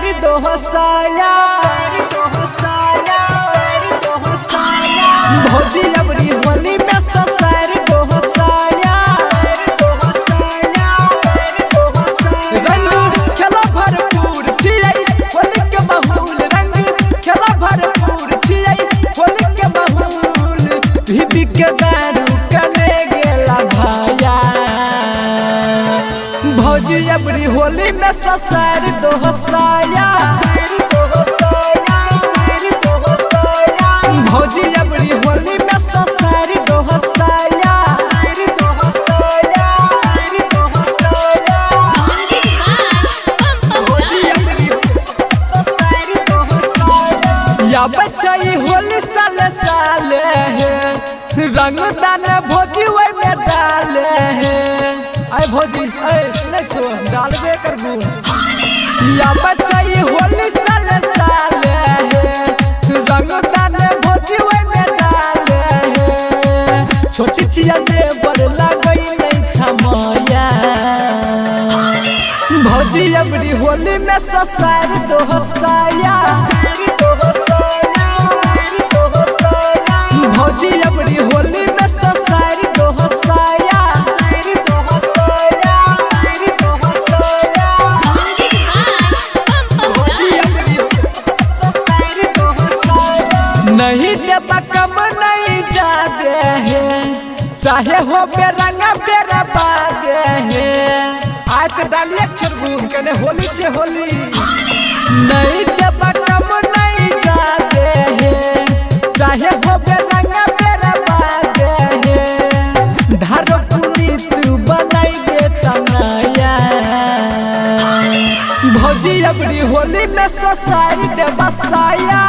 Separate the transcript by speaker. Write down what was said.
Speaker 1: सारी दो हसाया भौजी अबरी होली में सारी दो हसाया रंग खेला भरपूर छियै होली के माहौल रंग खेला भरपूर छियै होली के माहौल भीबी के दारू कने गेला भाया भौजी अबरी होली में सारी दो हसाया भौजी अबरी होली में सारी दो हसाया या बच्चा होली साले साले रंग दान भौजी वही में डाले आय भौजी सुने छो डालबे करबू या बच्चा होली साले साले रंग दान भौजी वही में डाले छोटी चिया में बड़ लगई नहीं छमया भौजी अबरी होली में सारी दो हसाया भौजी अबरी होली में सारी दो हसाया नहीं देबा कम नहीं जाते हैं चाहे हो बेरंगा बेरा बादे हैं आज तो डालिए छरबून कने होली छे होली नहीं देबा कम नहीं जाते हैं चाहे हो बेरंगा बेरा बादे हैं धारो पुनीत बनाई देता नया भौजी अबरी होली में सारी दे बसाया